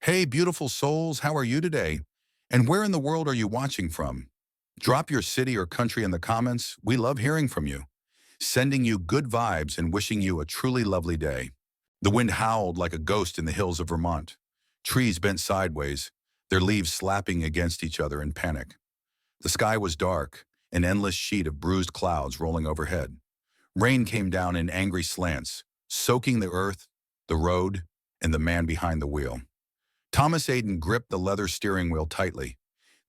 Hey, beautiful souls, how are you today? And where in the world are you watching from? Drop your city or country in the comments. We love hearing from you. Sending you good vibes and wishing you a truly lovely day. The wind howled like a ghost in the hills of Vermont. Trees bent sideways, their leaves slapping against each other in panic. The sky was dark, an endless sheet of bruised clouds rolling overhead. Rain came down in angry slants, soaking the earth, the road, and the man behind the wheel. Thomas Aiden gripped the leather steering wheel tightly.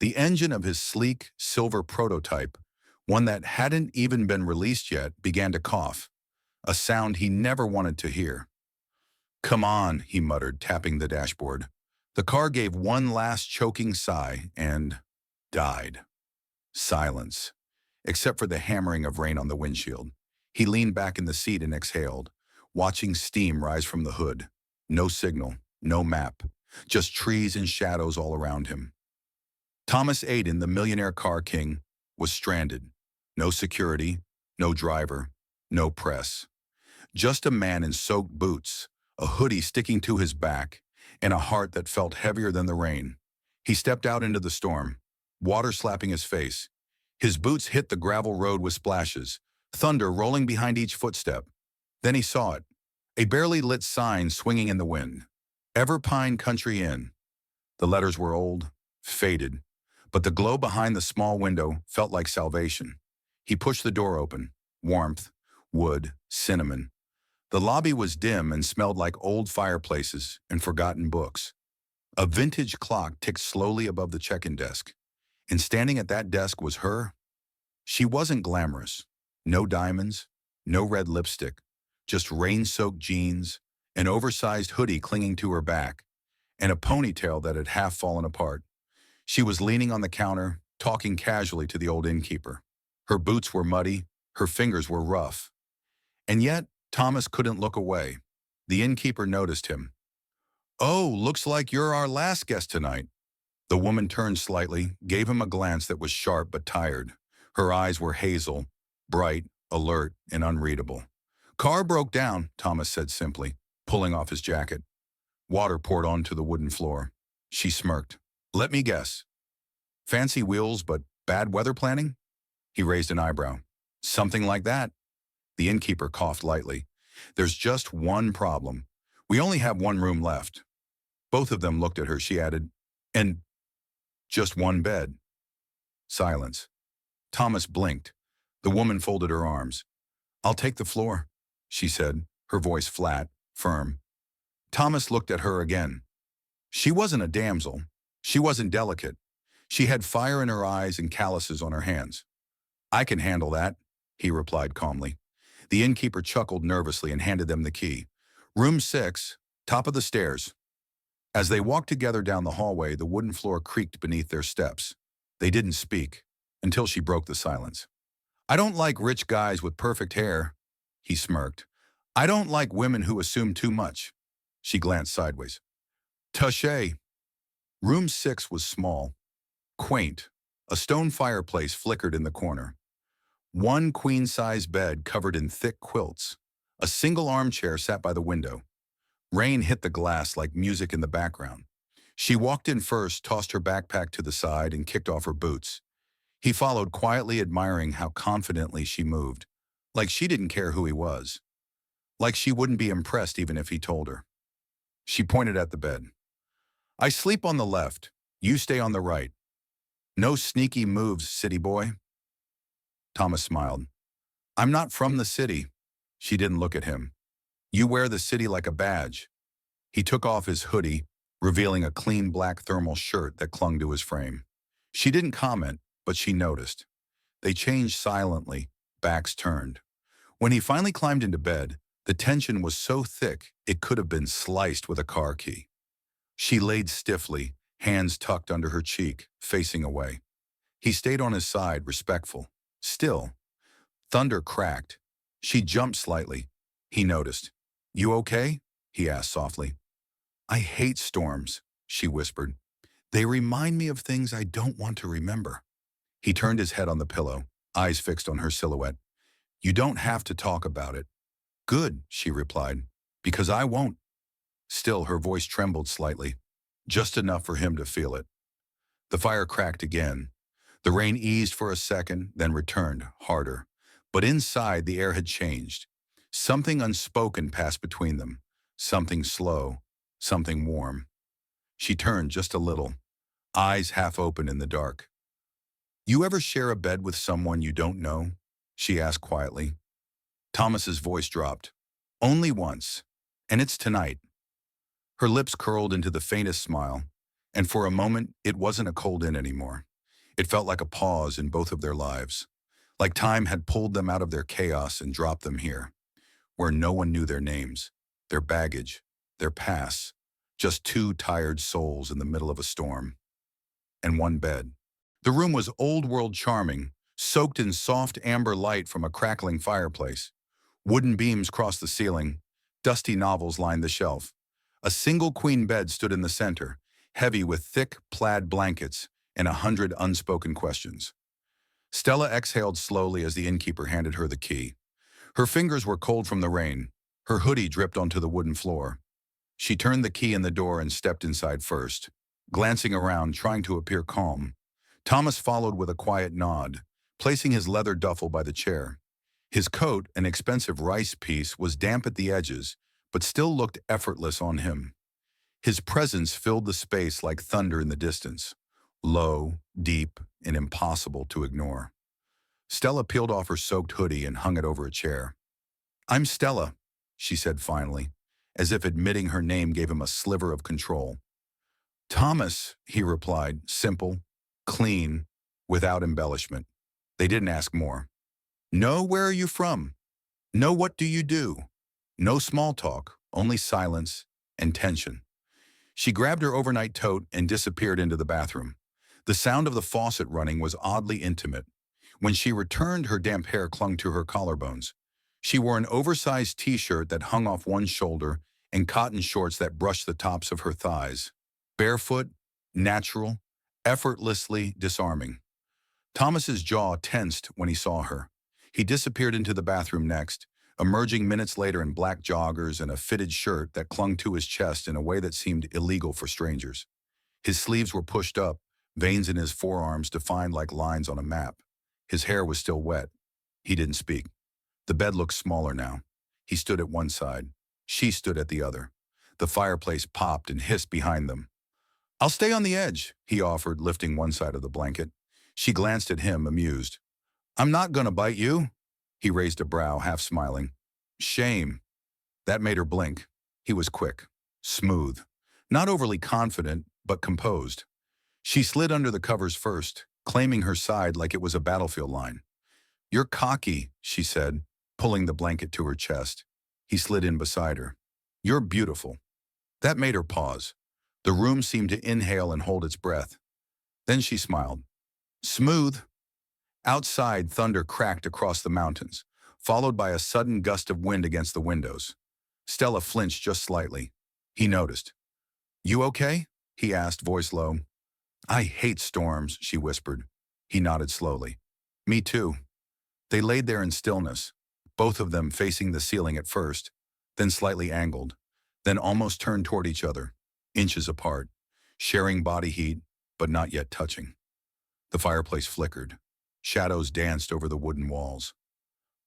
The engine of his sleek, silver prototype, one that hadn't even been released yet, began to cough, a sound he never wanted to hear. "Come on," he muttered, tapping the dashboard. The car gave one last choking sigh and died. Silence, except for the hammering of rain on the windshield. He leaned back in the seat and exhaled, watching steam rise from the hood. No signal, no map, just trees and shadows all around him. Thomas Aiden, the millionaire car king, was stranded. No security, no driver, no press. Just a man in soaked boots, a hoodie sticking to his back, and a heart that felt heavier than the rain. He stepped out into the storm, water slapping his face. His boots hit the gravel road with splashes, thunder rolling behind each footstep. Then he saw it, a barely lit sign swinging in the wind. Everpine Country Inn. The letters were old, faded, but the glow behind the small window felt like salvation. He pushed the door open. Warmth, wood, cinnamon. The lobby was dim and smelled like old fireplaces and forgotten books. A vintage clock ticked slowly above the check-in desk, and standing at that desk was her. She wasn't glamorous. No diamonds, no red lipstick, just rain-soaked jeans, an oversized hoodie clinging to her back, and a ponytail that had half fallen apart. She was leaning on the counter, talking casually to the old innkeeper. Her boots were muddy, her fingers were rough. And yet, Thomas couldn't look away. The innkeeper noticed him. "Oh, looks like you're our last guest tonight." The woman turned slightly, gave him a glance that was sharp but tired. Her eyes were hazel, bright, alert, and unreadable. "Car broke down," Thomas said simply, pulling off his jacket. Water poured onto the wooden floor. She smirked. "Let me guess. Fancy wheels, but bad weather planning?" He raised an eyebrow. "Something like that." The innkeeper coughed lightly. "There's just one problem. We only have one room left." Both of them looked at her, she added. "And just one bed." Silence. Thomas blinked. The woman folded her arms. "I'll take the floor," she said, her voice flat, firm. Thomas looked at her again. She wasn't a damsel. She wasn't delicate. She had fire in her eyes and calluses on her hands. "I can handle that," he replied calmly. The innkeeper chuckled nervously and handed them the key. "Room 6, top of the stairs." As they walked together down the hallway, the wooden floor creaked beneath their steps. They didn't speak, until she broke the silence. "I don't like rich guys with perfect hair," he smirked. "I don't like women who assume too much." She glanced sideways. "Touché." Room 6 was small, quaint. A stone fireplace flickered in the corner. One queen-size bed covered in thick quilts. A single armchair sat by the window. Rain hit the glass like music in the background. She walked in first, tossed her backpack to the side, and kicked off her boots. He followed, quietly admiring how confidently she moved, like she didn't care who he was, like she wouldn't be impressed even if he told her. She pointed at the bed. "I sleep on the left. You stay on the right. No sneaky moves, city boy." Thomas smiled. "I'm not from the city." She didn't look at him. "You wear the city like a badge." He took off his hoodie, revealing a clean black thermal shirt that clung to his frame. She didn't comment, but she noticed. They changed silently, backs turned. When he finally climbed into bed, the tension was so thick it could have been sliced with a car key. She laid stiffly, hands tucked under her cheek, facing away. He stayed on his side, respectful. Still, thunder cracked. She jumped slightly. He noticed. "You okay?" he asked softly. "I hate storms," she whispered. "They remind me of things I don't want to remember." He turned his head on the pillow, eyes fixed on her silhouette. "You don't have to talk about it." "Good," she replied, "because I won't." Still, her voice trembled slightly. just enough for him to feel it. The fire cracked again. The rain eased for a second, then returned, harder. But inside, the air had changed. Something unspoken passed between them. Something slow, something warm. She turned just a little, eyes half open in the dark. "You ever share a bed with someone you don't know?" she asked quietly. Thomas's voice dropped. "Only once, and it's tonight." Her lips curled into the faintest smile, and for a moment it wasn't a cold in anymore. It felt like a pause in both of their lives, like time had pulled them out of their chaos and dropped them here, where no one knew their names, their baggage, their pasts, just two tired souls in the middle of a storm. And one bed. The room was old-world charming, soaked in soft amber light from a crackling fireplace. Wooden beams crossed the ceiling. Dusty novels lined the shelf. A single queen bed stood in the center, heavy with thick plaid blankets and 100 unspoken questions. Stella exhaled slowly as the innkeeper handed her the key. Her fingers were cold from the rain. Her hoodie dripped onto the wooden floor. She turned the key in the door and stepped inside first, glancing around, trying to appear calm. Thomas followed with a quiet nod, placing his leather duffel by the chair. His coat, an expensive rice piece, was damp at the edges, but still looked effortless on him. His presence filled the space like thunder in the distance, low, deep, and impossible to ignore. Stella peeled off her soaked hoodie and hung it over a chair. "I'm Stella," she said finally, as if admitting her name gave him a sliver of control. "Thomas," he replied, simple, clean, without embellishment. They didn't ask more. "No, where are you from? No, what do you do?" No small talk, only silence and tension. She grabbed her overnight tote and disappeared into the bathroom. The sound of the faucet running was oddly intimate. When she returned, her damp hair clung to her collarbones. She wore an oversized t-shirt that hung off one shoulder and cotton shorts that brushed the tops of her thighs. Barefoot, natural, effortlessly disarming. Thomas's jaw tensed when he saw her. He disappeared into the bathroom next, emerging minutes later in black joggers and a fitted shirt that clung to his chest in a way that seemed illegal for strangers. His sleeves were pushed up, veins in his forearms defined like lines on a map. His hair was still wet. He didn't speak. The bed looked smaller now. He stood at one side. She stood at the other. The fireplace popped and hissed behind them. "I'll stay on the edge," he offered, lifting one side of the blanket. She glanced at him, amused. "I'm not gonna bite you." He raised a brow, half smiling. "Shame." That made her blink. He was quick, smooth, not overly confident, but composed. She slid under the covers first, claiming her side like it was a battlefield line. "You're cocky," she said, pulling the blanket to her chest. He slid in beside her. "You're beautiful." That made her pause. The room seemed to inhale and hold its breath. Then she smiled. "Smooth." Outside, thunder cracked across the mountains, followed by a sudden gust of wind against the windows. Stella flinched just slightly. He noticed. "You okay?" he asked, voice low. "I hate storms," she whispered. He nodded slowly. "Me too." They laid there in stillness, both of them facing the ceiling at first, then slightly angled, then almost turned toward each other, inches apart, sharing body heat, but not yet touching. The fireplace flickered. Shadows danced over the wooden walls.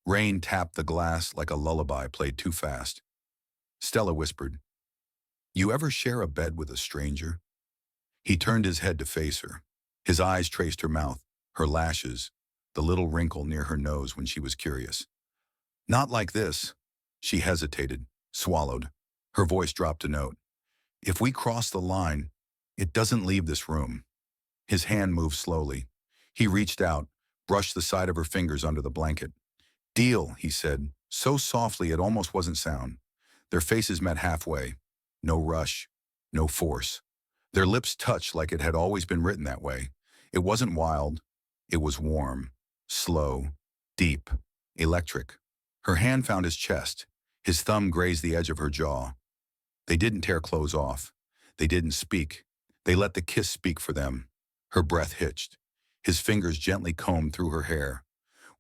Rain tapped the glass like a lullaby played too fast. Stella whispered, "You ever share a bed with a stranger?" He turned his head to face her. His eyes traced her mouth, her lashes, the little wrinkle near her nose when she was curious. "Not like this." She hesitated, swallowed. Her voice dropped a note. "If we cross the line, it doesn't leave this room." His hand moved slowly. He reached out, brushed the side of her fingers under the blanket. "Deal," he said, so softly it almost wasn't sound. Their faces met halfway. No rush, no force. Their lips touched like it had always been written that way. It wasn't wild. It was warm, slow, deep, electric. Her hand found his chest. His thumb grazed the edge of her jaw. They didn't tear clothes off. They didn't speak. They let the kiss speak for them. Her breath hitched. His fingers gently combed through her hair.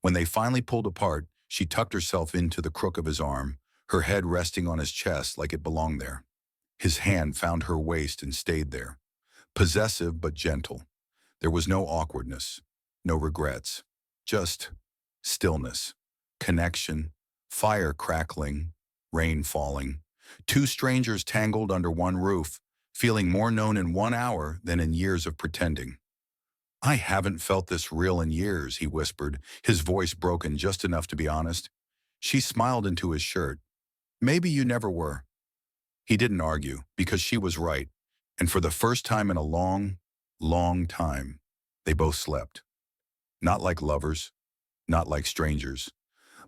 When they finally pulled apart, she tucked herself into the crook of his arm, her head resting on his chest like it belonged there. His hand found her waist and stayed there, possessive but gentle. There was no awkwardness, no regrets, just stillness, connection, fire crackling, rain falling. Two strangers tangled under one roof, feeling more known in 1 hour than in years of pretending. I haven't felt this real in years, he whispered, his voice broken just enough to be honest. She smiled into his shirt. Maybe you never were. He didn't argue, because she was right. And for the first time in a long, long time, they both slept. Not like lovers, not like strangers,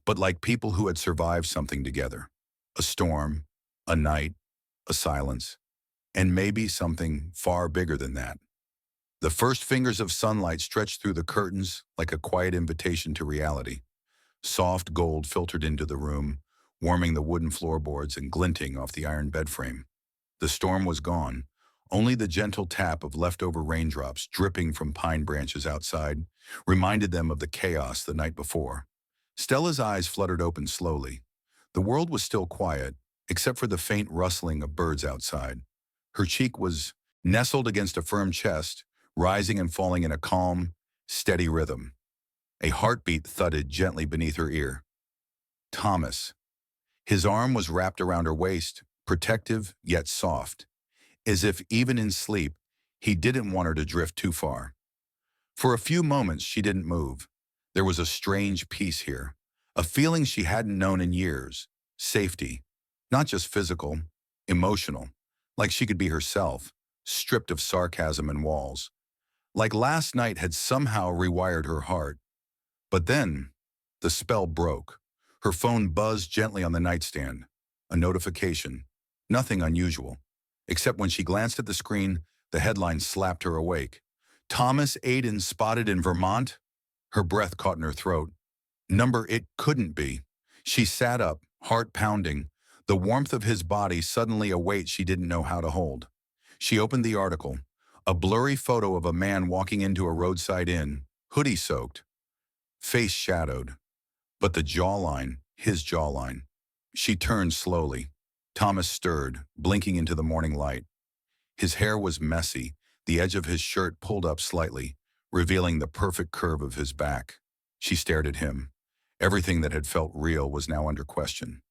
but like people who had survived something together. A storm, a night, a silence, and maybe something far bigger than that. The first fingers of sunlight stretched through the curtains like a quiet invitation to reality. Soft gold filtered into the room, warming the wooden floorboards and glinting off the iron bed frame. The storm was gone. Only the gentle tap of leftover raindrops dripping from pine branches outside reminded them of the chaos the night before. Stella's eyes fluttered open slowly. The world was still quiet, except for the faint rustling of birds outside. Her cheek was nestled against a firm chest, rising and falling in a calm, steady rhythm. A heartbeat thudded gently beneath her ear. Thomas. His arm was wrapped around her waist, protective yet soft, as if even in sleep, he didn't want her to drift too far. For a few moments, she didn't move. There was a strange peace here, a feeling she hadn't known in years. Safety, not just physical, emotional, like she could be herself, stripped of sarcasm and walls. Like last night had somehow rewired her heart. But then, the spell broke. Her phone buzzed gently on the nightstand. A notification. Nothing unusual. Except when she glanced at the screen, the headline slapped her awake. Thomas Aiden spotted in Vermont? Her breath caught in her throat. Number it couldn't be. She sat up, heart pounding, the warmth of his body suddenly a weight she didn't know how to hold. She opened the article. A blurry photo of a man walking into a roadside inn, hoodie soaked, face shadowed. But the jawline, his jawline. She turned slowly. Thomas stirred, blinking into the morning light. His hair was messy, the edge of his shirt pulled up slightly, revealing the perfect curve of his back. She stared at him. Everything that had felt real was now under question.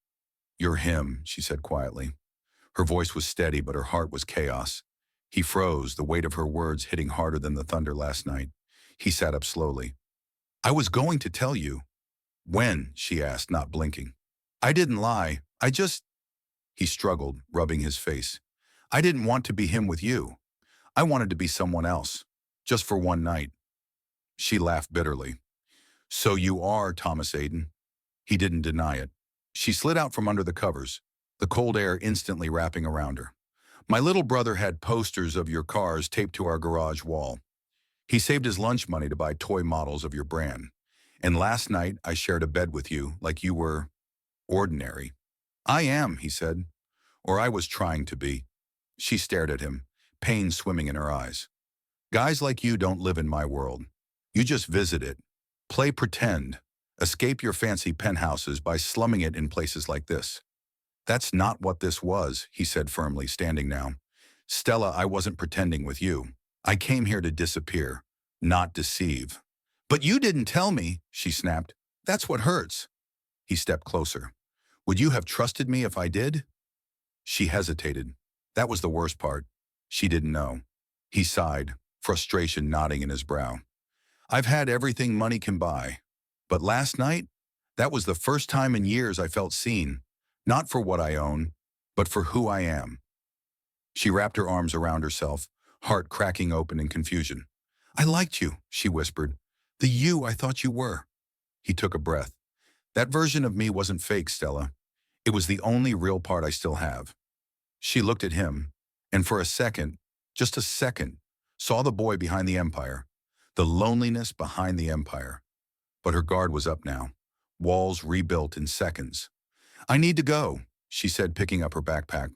You're him, she said quietly. Her voice was steady, but her heart was chaos. He froze, the weight of her words hitting harder than the thunder last night. He sat up slowly. I was going to tell you. When? She asked, not blinking. I didn't lie. He struggled, rubbing his face. I didn't want to be him with you. I wanted to be someone else. Just for one night. She laughed bitterly. So you are Thomas Aiden. He didn't deny it. She slid out from under the covers, the cold air instantly wrapping around her. My little brother had posters of your cars taped to our garage wall. He saved his lunch money to buy toy models of your brand. And last night, I shared a bed with you like you were ordinary. I am, he said. Or I was trying to be. She stared at him, pain swimming in her eyes. Guys like you don't live in my world. You just visit it. Play pretend. Escape your fancy penthouses by slumming it in places like this. That's not what this was, he said firmly, standing now. Stella, I wasn't pretending with you. I came here to disappear, not deceive. But you didn't tell me, she snapped. That's what hurts. He stepped closer. Would you have trusted me if I did? She hesitated. That was the worst part. She didn't know. He sighed, frustration knotting in his brow. I've had everything money can buy. But last night, that was the first time in years I felt seen, not for what I own, but for who I am. She wrapped her arms around herself, heart cracking open in confusion. I liked you, she whispered. The you I thought you were. He took a breath. That version of me wasn't fake, Stella. It was the only real part I still have. She looked at him, and for a second, just a second, saw the boy behind the empire, the loneliness behind the empire. But her guard was up now, walls rebuilt in seconds. I need to go, she said, picking up her backpack.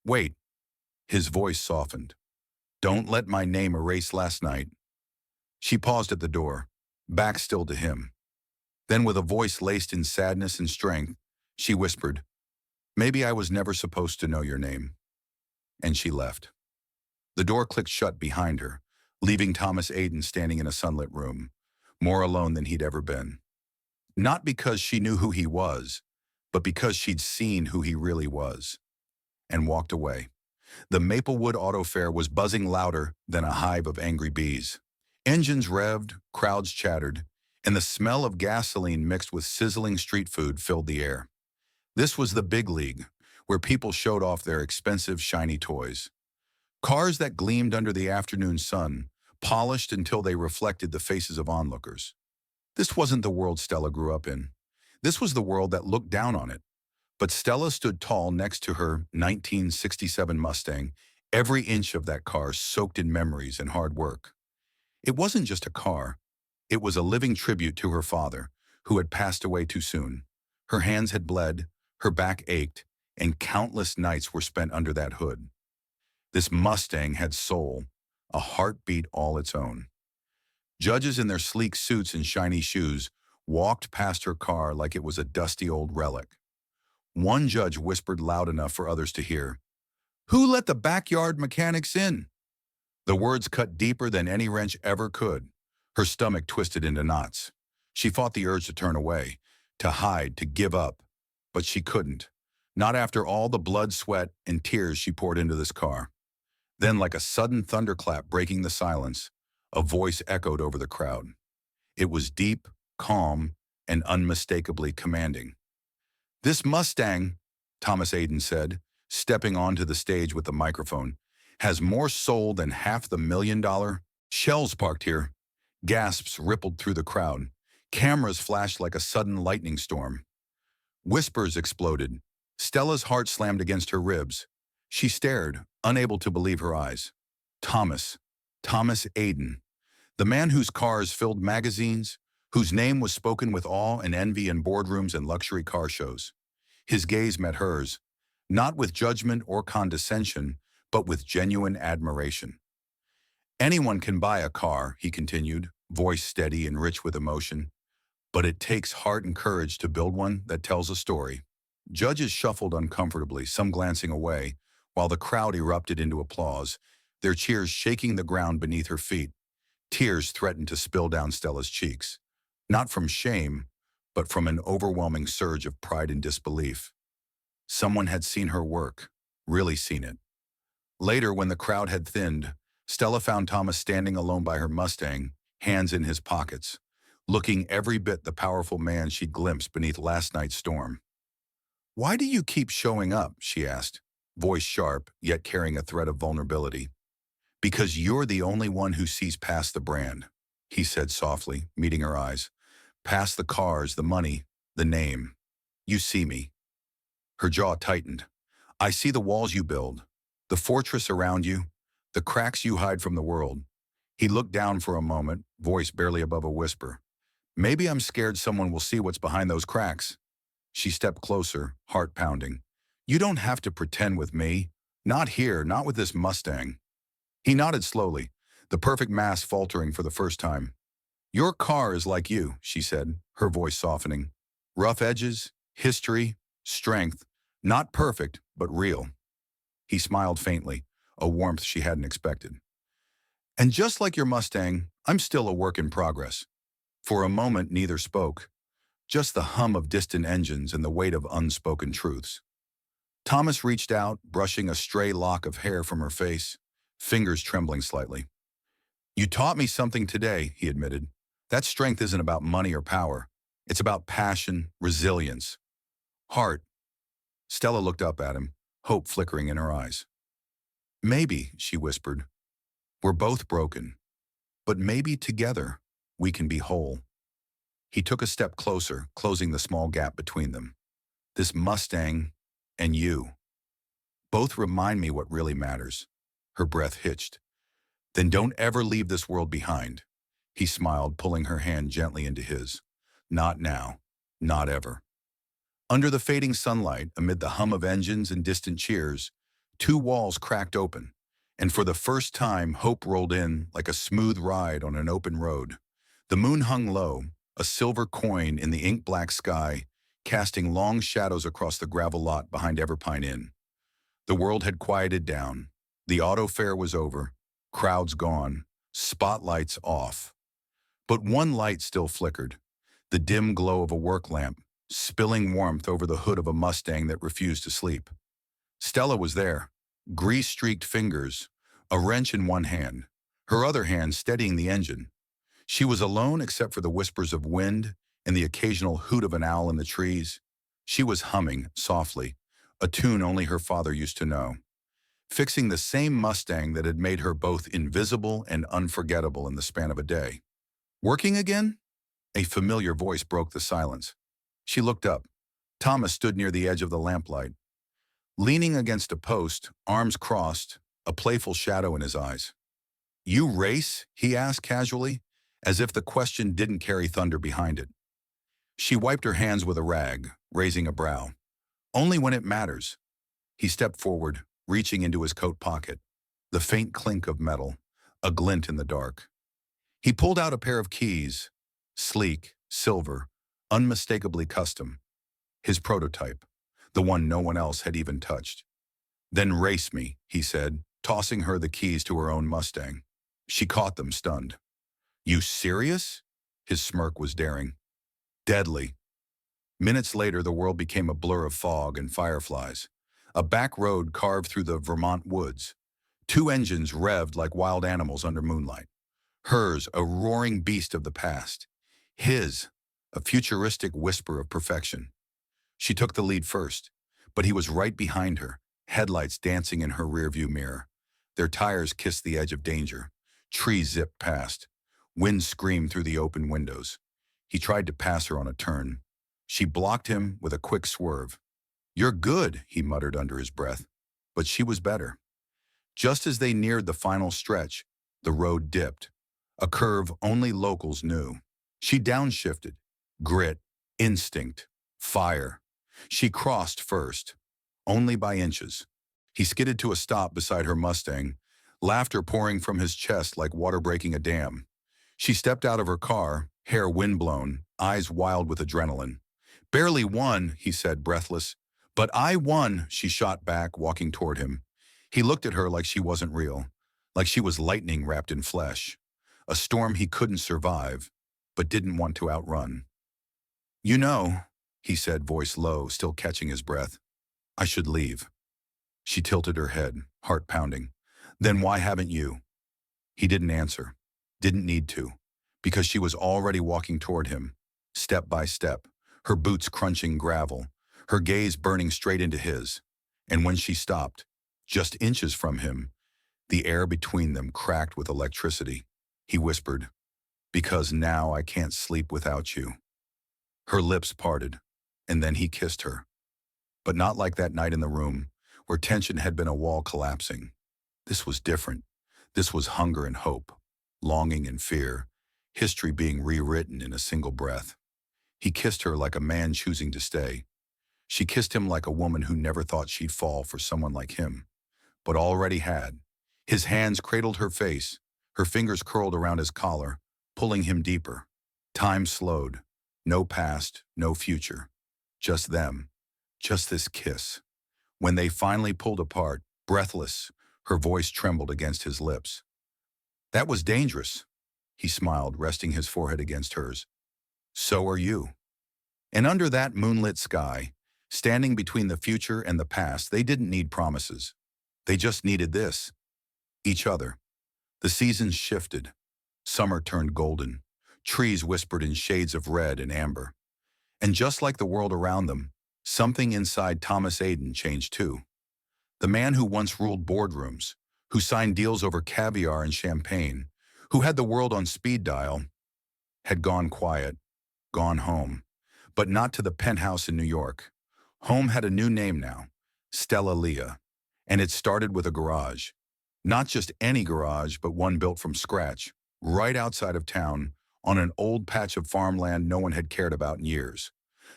Wait. His voice softened. Don't let my name erase last night. She paused at the door, back still to him. Then with a voice laced in sadness and strength, she whispered, Maybe I was never supposed to know your name. and she left. The door clicked shut behind her, leaving Thomas Aiden standing in a sunlit room, more alone than he'd ever been. Not because she knew who he was, but because she'd seen who he really was, and walked away. The Maplewood Auto Fair was buzzing louder than a hive of angry bees. Engines revved, crowds chattered, and the smell of gasoline mixed with sizzling street food filled the air. This was the big league, where people showed off their expensive, shiny toys. Cars that gleamed under the afternoon sun, polished until they reflected the faces of onlookers. This wasn't the world Stella grew up in. This was the world that looked down on it. But Stella stood tall next to her 1967 Mustang, every inch of that car soaked in memories and hard work. It wasn't just a car. It was a living tribute to her father, who had passed away too soon. Her hands had bled, her back ached, and countless nights were spent under that hood. This Mustang had soul, a heartbeat all its own. Judges in their sleek suits and shiny shoes walked past her car like it was a dusty old relic. One judge whispered loud enough for others to hear, "Who let the backyard mechanics in?" The words cut deeper than any wrench ever could. Her stomach twisted into knots. She fought the urge to turn away, to hide, to give up. But she couldn't. Not after all the blood, sweat, and tears she poured into this car. Then, like a sudden thunderclap breaking the silence, a voice echoed over the crowd. It was deep, calm, and unmistakably commanding. "This Mustang," Thomas Aiden said, stepping onto the stage with the microphone, "has more soul than half the $1 million. Shells parked here." Gasps rippled through the crowd. Cameras flashed like a sudden lightning storm. Whispers exploded. Stella's heart slammed against her ribs. She stared, unable to believe her eyes. Thomas Aiden, the man whose cars filled magazines, whose name was spoken with awe and envy in boardrooms and luxury car shows. His gaze met hers, not with judgment or condescension, but with genuine admiration. "Anyone can buy a car," he continued, voice steady and rich with emotion, "but it takes heart and courage to build one that tells a story." Judges shuffled uncomfortably, some glancing away, while the crowd erupted into applause, their cheers shaking the ground beneath her feet. Tears threatened to spill down Stella's cheeks, not from shame, but from an overwhelming surge of pride and disbelief. Someone had seen her work, really seen it. Later, when the crowd had thinned, Stella found Thomas standing alone by her Mustang, hands in his pockets, looking every bit the powerful man she'd glimpsed beneath last night's storm. "Why do you keep showing up?" she asked, voice sharp, yet carrying a thread of vulnerability. "Because you're the only one who sees past the brand," he said softly, meeting her eyes. "Past the cars, the money, the name. You see me." Her jaw tightened. "I see the walls you build, the fortress around you, the cracks you hide from the world." He looked down for a moment, voice barely above a whisper. "Maybe I'm scared someone will see what's behind those cracks." She stepped closer, heart pounding. "You don't have to pretend with me. Not here, not with this Mustang." He nodded slowly, the perfect mask faltering for the first time. "Your car is like you," she said, her voice softening. "Rough edges, history, strength, not perfect, but real." He smiled faintly, a warmth she hadn't expected. "And just like your Mustang, I'm still a work in progress." For a moment, neither spoke, just the hum of distant engines and the weight of unspoken truths. Thomas reached out, brushing a stray lock of hair from her face, fingers trembling slightly. "You taught me something today," he admitted. "That strength isn't about money or power. It's about passion, resilience, heart." Stella looked up at him, hope flickering in her eyes. "Maybe," she whispered, "we're both broken, but maybe together we can be whole." He took a step closer, closing the small gap between them. "This Mustang and you both remind me what really matters." Her breath hitched. "Then don't ever leave this world behind." He smiled, pulling her hand gently into his. "Not now. Not ever." Under the fading sunlight, amid the hum of engines and distant cheers, two walls cracked open, and for the first time hope rolled in like a smooth ride on an open road. The moon hung low, a silver coin in the ink-black sky, casting long shadows across the gravel lot behind Everpine Inn. The world had quieted down. The auto fair was over, crowds gone, spotlights off. But one light still flickered, the dim glow of a work lamp, spilling warmth over the hood of a Mustang that refused to sleep. Stella was there, grease-streaked fingers, a wrench in one hand, her other hand steadying the engine. She was alone except for the whispers of wind and the occasional hoot of an owl in the trees. She was humming softly, a tune only her father used to know, fixing the same Mustang that had made her both invisible and unforgettable in the span of a day. Working again? A familiar voice broke the silence. She looked up. Thomas stood near the edge of the lamplight. Leaning against a post, arms crossed, a playful shadow in his eyes. "You race?" he asked casually, as if the question didn't carry thunder behind it. She wiped her hands with a rag, raising a brow. "Only when it matters." He stepped forward, reaching into his coat pocket. The faint clink of metal, a glint in the dark. He pulled out a pair of keys, sleek, silver, unmistakably custom. His prototype, the one no one else had even touched. "Then race me," he said, tossing her the keys to her own Mustang. She caught them, stunned. "You serious?" His smirk was daring. "Deadly." Minutes later, the world became a blur of fog and fireflies. A back road carved through the Vermont woods. Two engines revved like wild animals under moonlight. Hers, a roaring beast of the past. His, a futuristic whisper of perfection. She took the lead first, but he was right behind her, headlights dancing in her rearview mirror. Their tires kissed the edge of danger. Trees zipped past. Wind screamed through the open windows. He tried to pass her on a turn. She blocked him with a quick swerve. "You're good," he muttered under his breath. But she was better. Just as they neared the final stretch, the road dipped. A curve only locals knew. She downshifted. Grit, instinct, fire. She crossed first, only by inches. He skidded to a stop beside her Mustang, laughter pouring from his chest like water breaking a dam. She stepped out of her car, hair windblown, eyes wild with adrenaline. "Barely won," he said, breathless. "But I won," she shot back, walking toward him. He looked at her like she wasn't real, like she was lightning wrapped in flesh. A storm he couldn't survive, but didn't want to outrun. "You know," he said, voice low, still catching his breath, "I should leave." She tilted her head, heart pounding. "Then why haven't you?" He didn't answer. Didn't need to, because she was already walking toward him, step by step, her boots crunching gravel, her gaze burning straight into his. And when she stopped, just inches from him, the air between them cracked with electricity. He whispered, "Because now I can't sleep without you." Her lips parted, and then he kissed her. But not like that night in the room, where tension had been a wall collapsing. This was different. This was hunger and hope, longing and fear, history being rewritten in a single breath. He kissed her like a man choosing to stay. She kissed him like a woman who never thought she'd fall for someone like him, but already had. His hands cradled her face, her fingers curled around his collar, pulling him deeper. Time slowed. No past, no future. Just them. Just this kiss. When they finally pulled apart, breathless, her voice trembled against his lips. "That was dangerous." He smiled, resting his forehead against hers. "So are you." And under that moonlit sky, standing between the future and the past, they didn't need promises. They just needed this. Each other. The seasons shifted. Summer turned golden. Trees whispered in shades of red and amber. And just like the world around them, something inside Thomas Aiden changed too. The man who once ruled boardrooms, who signed deals over caviar and champagne, who had the world on speed dial, had gone quiet, gone home. But not to the penthouse in New York. Home had a new name now, Stella Leah, and it started with a garage. Not just any garage, but one built from scratch, right outside of town, on an old patch of farmland no one had cared about in years.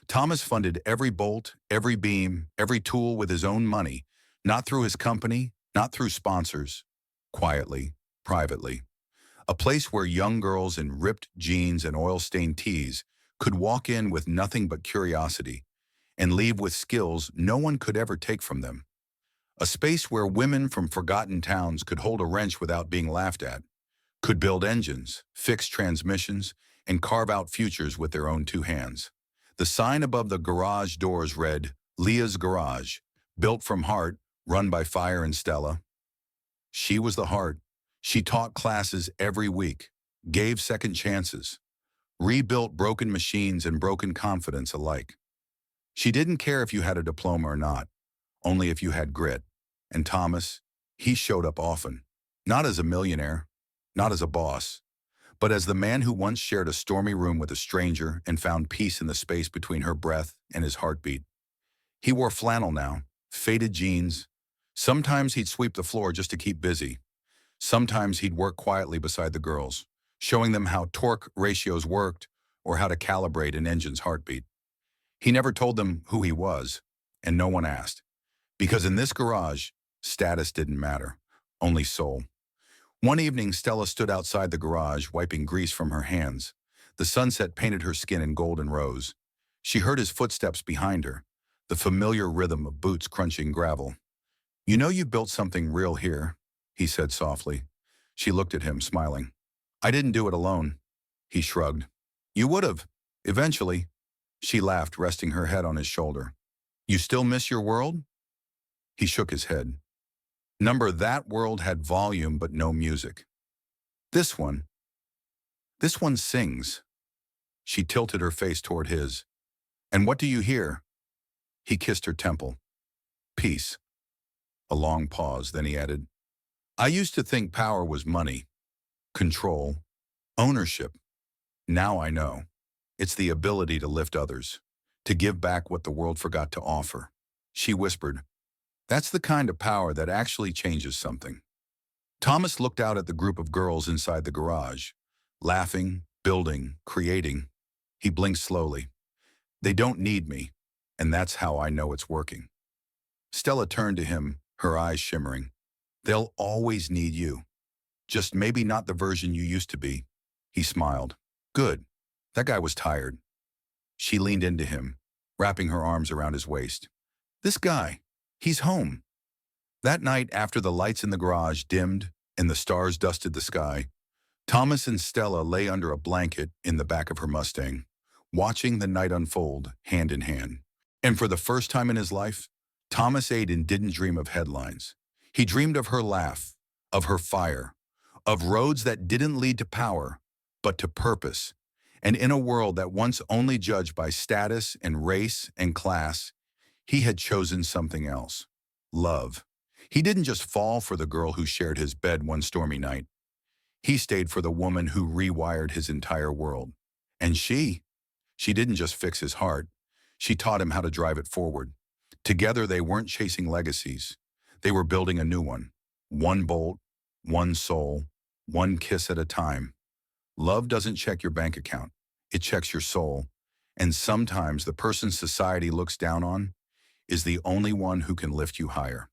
Thomas funded every bolt, every beam, every tool with his own money, not through his company, not through sponsors, quietly, privately. A place where young girls in ripped jeans and oil-stained tees could walk in with nothing but curiosity and leave with skills no one could ever take from them. A space where women from forgotten towns could hold a wrench without being laughed at, could build engines, fix transmissions, and carve out futures with their own two hands. The sign above the garage doors read, Leah's Garage, built from heart, run by Fire and Stella. She was the heart. She taught classes every week, gave second chances, rebuilt broken machines and broken confidence alike. She didn't care if you had a diploma or not, only if you had grit. And Thomas, he showed up often, not as a millionaire, not as a boss, but as the man who once shared a stormy room with a stranger and found peace in the space between her breath and his heartbeat. He wore flannel now, faded jeans. Sometimes he'd sweep the floor just to keep busy. Sometimes he'd work quietly beside the girls, showing them how torque ratios worked or how to calibrate an engine's heartbeat. He never told them who he was, and no one asked. Because in this garage, status didn't matter, only soul. One evening, Stella stood outside the garage, wiping grease from her hands. The sunset painted her skin in gold and rose. She heard his footsteps behind her, the familiar rhythm of boots crunching gravel. "You know you built something real here," he said softly. She looked at him, smiling. "I didn't do it alone." He shrugged. "You would have, eventually." She laughed, resting her head on his shoulder. "You still miss your world?" He shook his head. "Number, that world had volume but no music. This one sings." She tilted her face toward his. "And what do you hear?" He kissed her temple. "Peace." A long pause, then he added, "I used to think power was money, control, ownership. Now I know. It's the ability to lift others, to give back what the world forgot to offer." She whispered, "That's the kind of power that actually changes something." Thomas looked out at the group of girls inside the garage, laughing, building, creating. He blinked slowly. "They don't need me, and that's how I know it's working." Stella turned to him, her eyes shimmering. "They'll always need you. Just maybe not the version you used to be." He smiled. "Good." That guy was tired. She leaned into him, wrapping her arms around his waist. "This guy, he's home." That night, after the lights in the garage dimmed and the stars dusted the sky, Thomas and Stella lay under a blanket in the back of her Mustang, watching the night unfold hand in hand. And for the first time in his life, Thomas Aiden didn't dream of headlines. He dreamed of her laugh, of her fire, of roads that didn't lead to power, but to purpose. And in a world that once only judged by status and race and class, he had chosen something else. Love. He didn't just fall for the girl who shared his bed one stormy night. He stayed for the woman who rewired his entire world. And she didn't just fix his heart. She taught him how to drive it forward. Together, they weren't chasing legacies. They were building a new one. One bolt, one soul, one kiss at a time. Love doesn't check your bank account. It checks your soul. And sometimes the person society looks down on is the only one who can lift you higher.